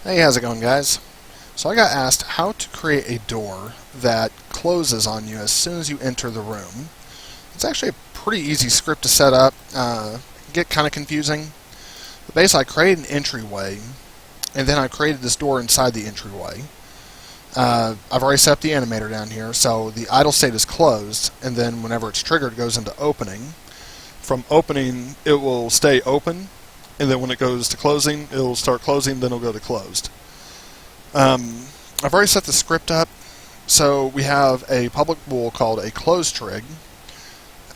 Hey, how's it going, guys? So I got asked how to create a door that closes on you as soon as you enter the room. It's actually a pretty easy script to set up. Get kind of confusing. But basically, I created an entryway, and then I created this door inside the entryway. I've already set up the animator down here, so the idle state is closed, and then whenever it's triggered, it goes into opening. From opening, it will stay open, and then when it goes to closing, it'll start closing, then it'll go to closed. I've already set the script up, so we have a public bool called a close trig,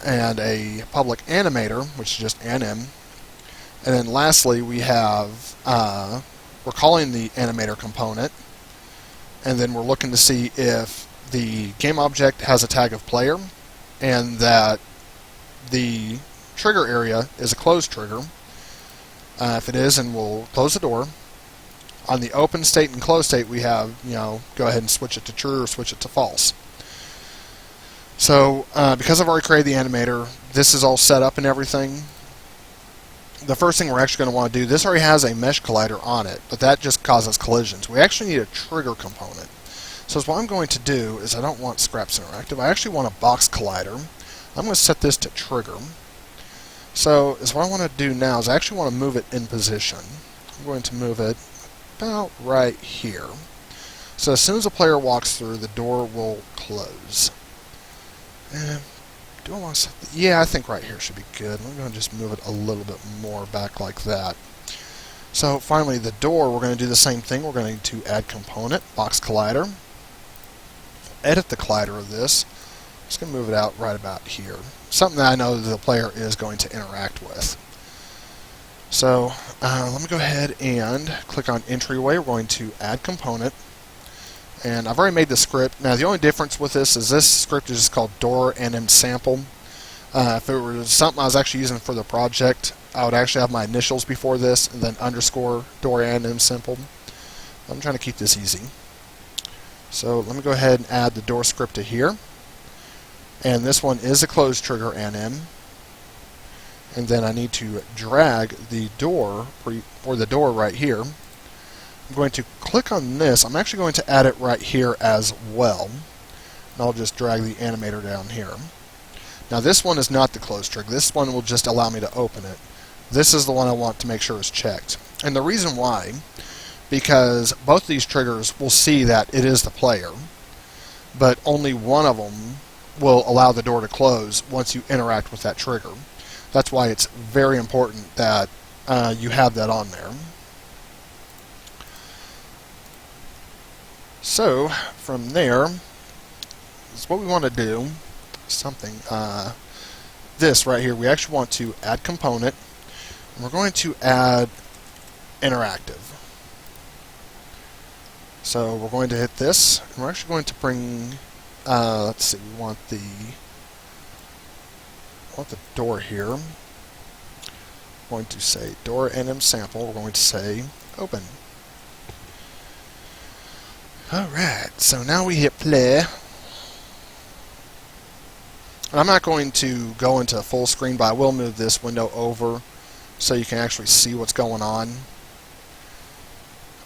and a public animator, which is just anim, and then lastly we have, we're calling the animator component, and then we're looking to see if the game object has a tag of player, and that the trigger area is a closed trigger. If it is, then we'll close the door. On the open state and closed state, we have, go ahead and switch it to true or switch it to false. So, because I've already created the animator, this is all set up and everything. The first thing we're actually going to want to do, this already has a mesh collider on it, but that just causes collisions. We actually need a trigger component. So what I'm going to do is I don't want Scraps Interactive. I actually want a box collider. I'm going to set this to trigger. So what I want to do now is I actually want to move it in position. I'm going to move it about right here. So as soon as a player walks through, the door will close. And do I want to set yeah, I think right here should be good. I'm going to just move it a little bit more back like that. So finally, the door, we're going to do the same thing. We're going to add component, box collider. Edit the collider of this. I'm just going to move it out right about here. Something that I know that the player is going to interact with. So let me go ahead and click on entryway. We're going to add component. And I've already made the script. Now the only difference with this is this script is just called door anim sample. If it was something I was actually using for the project, I would actually have my initials before this and then underscore door anim sample. I'm trying to keep this easy. So let me go ahead and add the door script to here. And this one is a closed trigger anim. And then I need to drag the door, or the door right here. I'm going to click on this. I'm actually going to add it right here as well. And I'll just drag the animator down here. Now this one is not the closed trigger. This one will just allow me to open it. This is the one I want to make sure is checked. And the reason why, because both these triggers will see that it is the player, but only one of them will allow the door to close once you interact with that trigger. That's why it's very important that you have that on there. So from there, is what we want to do. Something. This right here, we actually want to add component, and we're going to add interactive. So we're going to hit this, and we're actually going to bring. Let's see. We want the door here. We're going to say door anim sample. We're going to say open. Alright, so now we hit play. And I'm not going to go into full screen, but I will move this window over so you can actually see what's going on.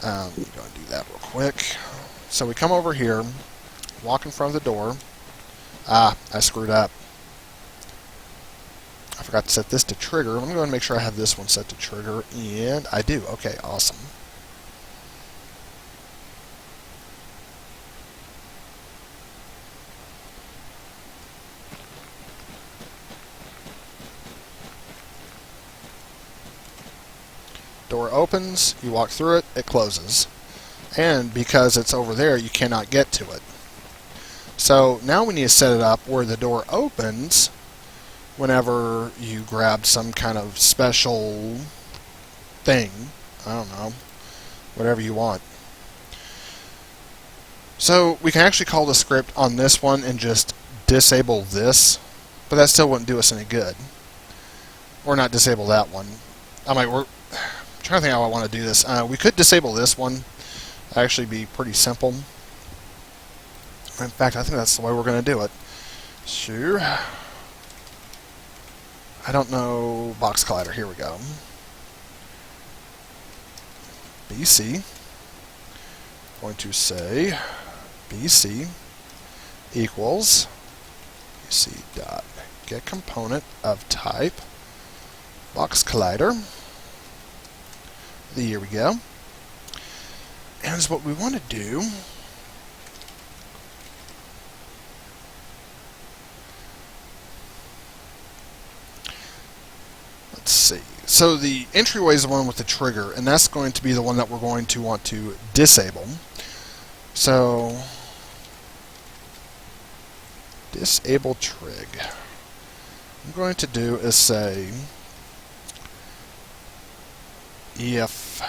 Let me go and do that real quick. So we come over here, walk in front of the door. I screwed up. I forgot to set this to trigger. I'm going to make sure I have this one set to trigger, and I do. Okay, awesome. Door opens, you walk through it, it closes. And because it's over there, you cannot get to it. So now we need to set it up where the door opens whenever you grab some kind of special thing. I don't know. Whatever you want. So we can actually call the script on this one and just disable this, but that still wouldn't do us any good. Or not disable that one. I'm trying to think how I want to do this. We could disable this one. Actually be pretty simple. In fact, I think that's the way we're going to do it. Sure. I don't know. Box collider. Here we go. BC. going to say BC equals BC dot get component of type box collider. Here we go. And what we want to do let's see. So the entryway is the one with the trigger, and that's going to be the one that we're going to want to disable. So disable trig. I'm going to do is say if,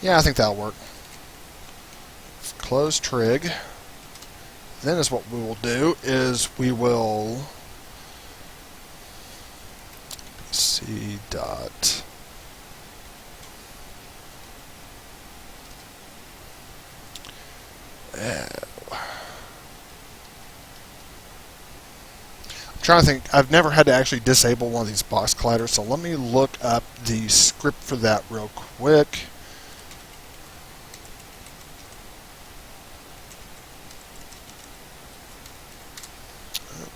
yeah, I think that'll work. Close trig. Then is what we will do is we will C dot I'm trying to think. I've never had to actually disable one of these box colliders, so let me look up the script for that real quick.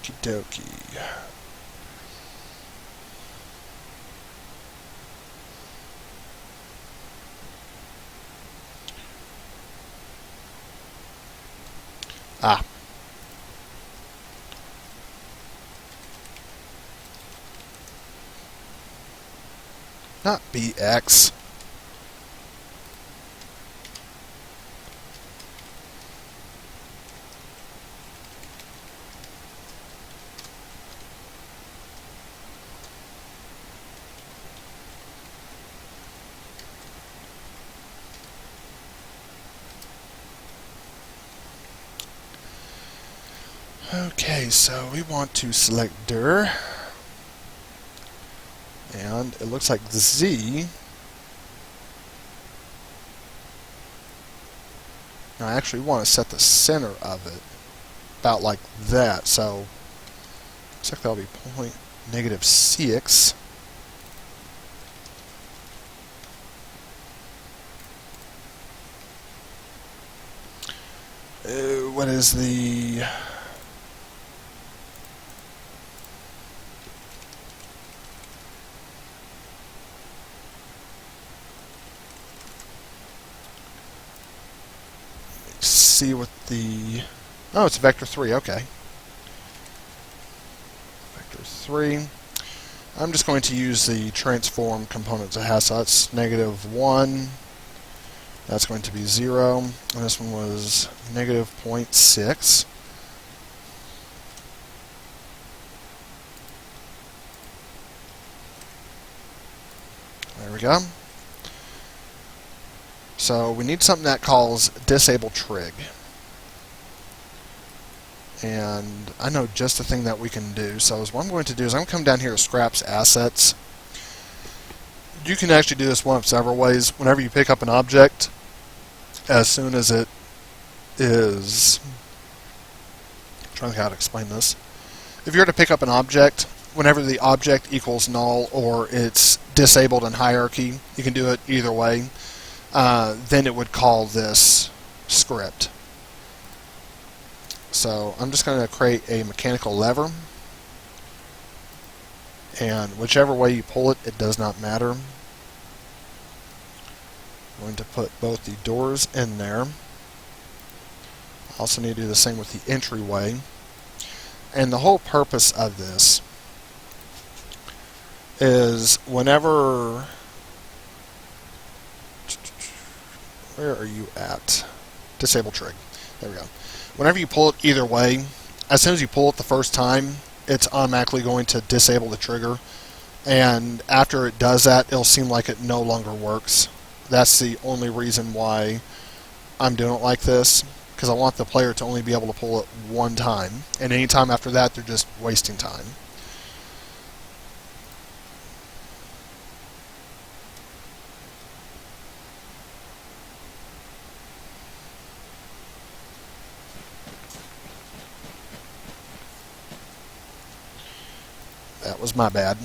Okie dokie. Ah. Not BX. Okay, so we want to select dir, and it looks like the Z. Now I actually want to set the center of it about like that, so looks like that'll be point -6. What is the see what the, oh, it's vector 3, okay. Vector 3. I'm just going to use the transform components it has, so that's -1. That's going to be 0, and this one was -0.6. There we go. So we need something that calls disable trig. And I know just the thing that we can do. So what I'm going to do is I'm going to come down here to scraps assets. You can actually do this one of several ways. Whenever you pick up an object, as soon as it is, I'm trying to think how to explain this. If you were to pick up an object, whenever the object equals null or it's disabled in hierarchy, you can do it either way. Then it would call this script. So I'm just going to create a mechanical lever, and whichever way you pull it, it does not matter. I'm going to put both the doors in there. I also need to do the same with the entryway. And the whole purpose of this is whenever, where are you at? Disable trig. There we go. Whenever you pull it either way, as soon as you pull it the first time, it's automatically going to disable the trigger. And after it does that, it'll seem like it no longer works. That's the only reason why I'm doing it like this, because I want the player to only be able to pull it one time. And any time after that, they're just wasting time. That was my bad.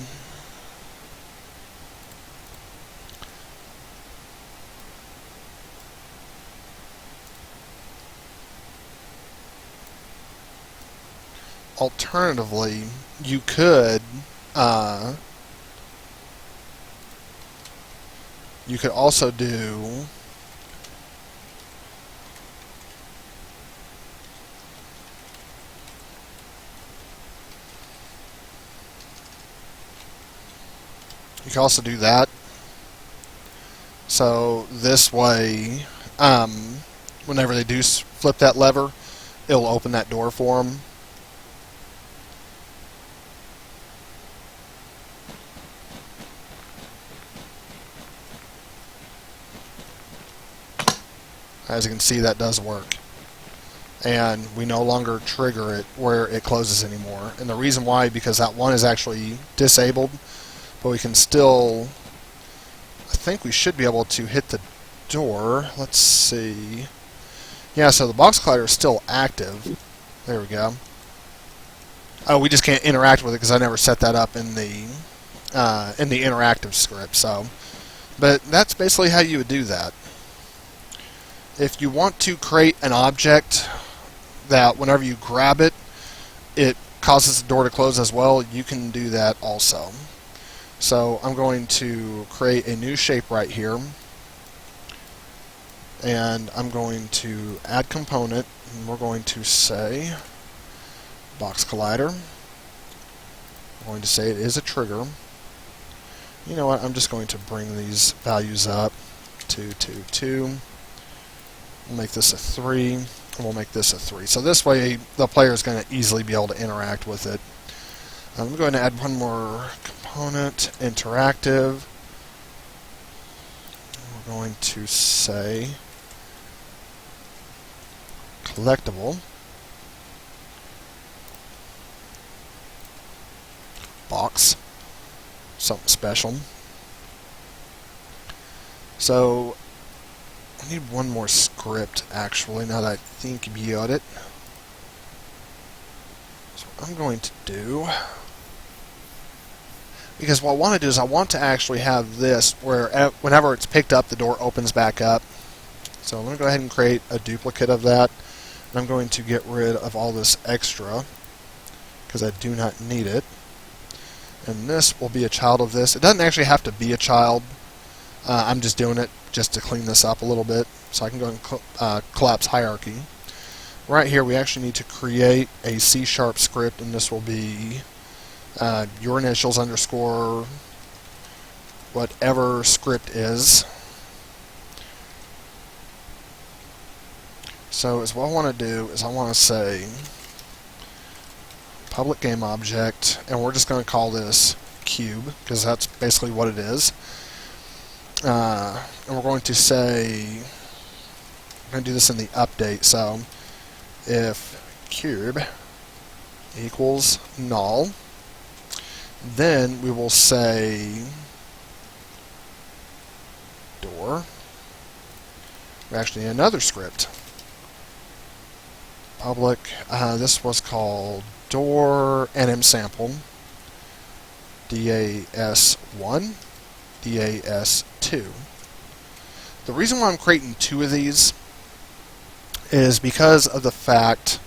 alternatively, you could also do that. So this way, whenever they do flip that lever, it'll open that door for them. As you can see, that does work. And we no longer trigger it where it closes anymore. And the reason why, because that one is actually disabled, but we can still, I think we should be able to hit the door. Let's see. Yeah, so the box collider is still active. There we go. Oh, we just can't interact with it because I never set that up in the interactive script. So, but that's basically how you would do that. If you want to create an object that whenever you grab it, it causes the door to close as well, you can do that also. So I'm going to create a new shape right here, and I'm going to add component, and we're going to say box collider. I'm going to say it is a trigger. You know what, I'm just going to bring these values up. 2, 2, 2. We'll make this a 3, and we'll make this a 3. So this way the player is going to easily be able to interact with it. I'm going to add one more component, interactive. We're going to say collectible, box, something special. So I need one more script, actually, now that I think about it. So what I'm going to do, because what I want to do is I want to actually have this where whenever it's picked up, the door opens back up. So I'm going to go ahead and create a duplicate of that. And I'm going to get rid of all this extra because I do not need it. And this will be a child of this. It doesn't actually have to be a child. I'm just doing it just to clean this up a little bit. So I can go and collapse hierarchy. Right here we actually need to create a C# script, and this will be your initials underscore whatever script is. So what I want to do is I want to say public game object, and we're just going to call this cube because that's basically what it is. And we're going to say, I'm going to do this in the update, so if cube equals null, then we will say door. We actually need another script. Public, this was called door nm sample, DAS1, DAS2. The reason why I'm creating 2 of these is because of the fact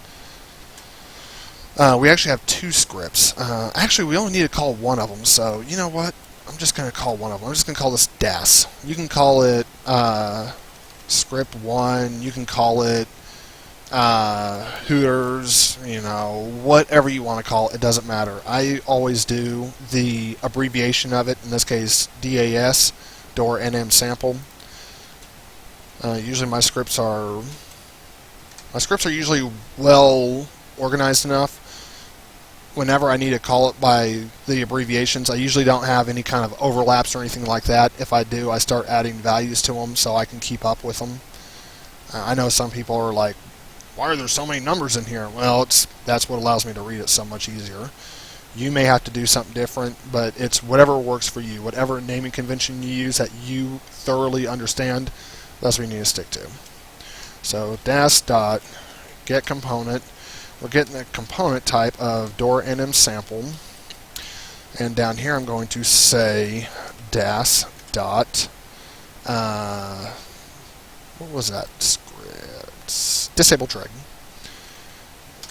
we actually have 2 scripts. Actually, we only need to call one of them, so you know what? I'm just going to call one of them. I'm just going to call this DAS. You can call it script 1, you can call it Hooters, you know, whatever you want to call it, it doesn't matter. I always do the abbreviation of it, in this case DAS, door nm sample. Usually my scripts are usually well organized enough. Whenever I need to call it by the abbreviations, I usually don't have any kind of overlaps or anything like that. If I do, I start adding values to them so I can keep up with them. I know some people are like, why are there so many numbers in here? Well, that's what allows me to read it so much easier. You may have to do something different, but it's whatever works for you. Whatever naming convention you use that you thoroughly understand, that's what you need to stick to. So das.getComponent, we're getting the component type of door nm sample, and down here I'm going to say das dot what was that script? Disable trig.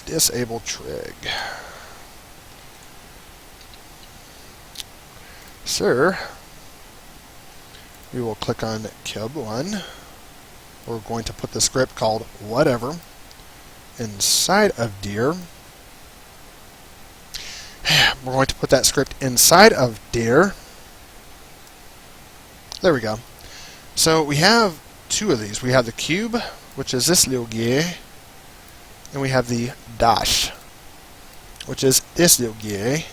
Disable trig. So we will click on cube 1. We're going to put the script called whatever inside of dir. We're going to put that script inside of dir. There we go. So we have two of these. We have the cube, which is this little guy, and we have the dash, which is this little guy.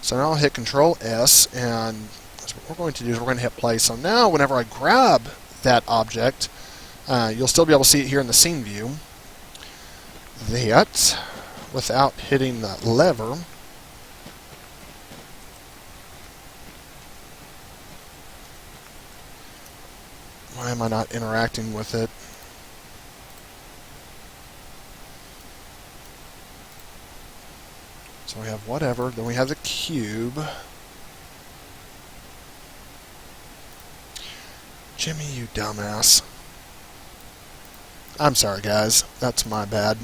So now I'll hit Control S, and what we're going to do is we're going to hit play. So now whenever I grab that object, you'll still be able to see it here in the scene view. That, without hitting that lever, why am I not interacting with it? So we have whatever, then we have the cube. Jimmy, you dumbass. I'm sorry, guys. That's my bad.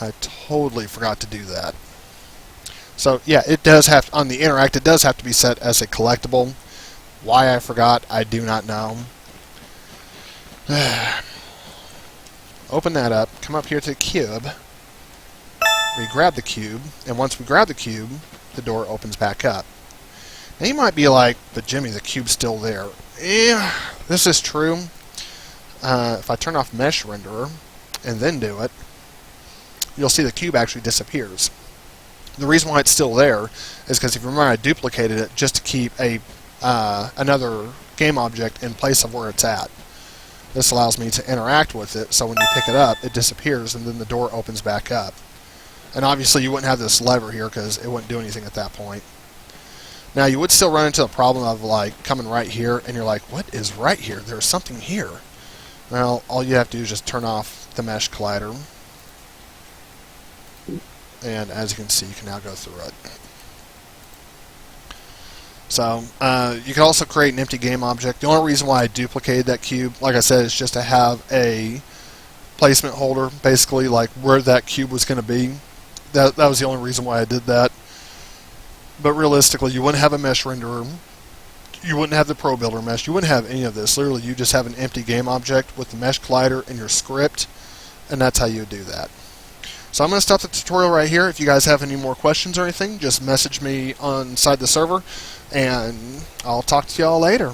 I totally forgot to do that. So, yeah, it does have, on the interact, it does have to be set as a collectible. Why I forgot, I do not know. Open that up, come up here to the cube. We grab the cube, and once we grab the cube, the door opens back up. Now you might be like, but Jimmy, the cube's still there. Yeah, this is true. If I turn off Mesh Renderer and then do it, you'll see the cube actually disappears. The reason why it's still there is because if you remember I duplicated it just to keep another game object in place of where it's at. This allows me to interact with it, so when you pick it up, it disappears and then the door opens back up. And obviously you wouldn't have this lever here because it wouldn't do anything at that point. Now you would still run into the problem of like coming right here and you're like, what is right here? There's something here. Well, all you have to do is just turn off the mesh collider. And as you can see, you can now go through it. So, you can also create an empty game object. The only reason why I duplicated that cube, like I said, is just to have a placement holder, basically, like where that cube was going to be. That was the only reason why I did that. But realistically, you wouldn't have a mesh renderer. You wouldn't have the Pro Builder mesh. You wouldn't have any of this. Literally, you just have an empty game object with the mesh collider and your script, and that's how you would do that. So I'm going to stop the tutorial right here. If you guys have any more questions or anything, just message me on inside the server, and I'll talk to y'all later.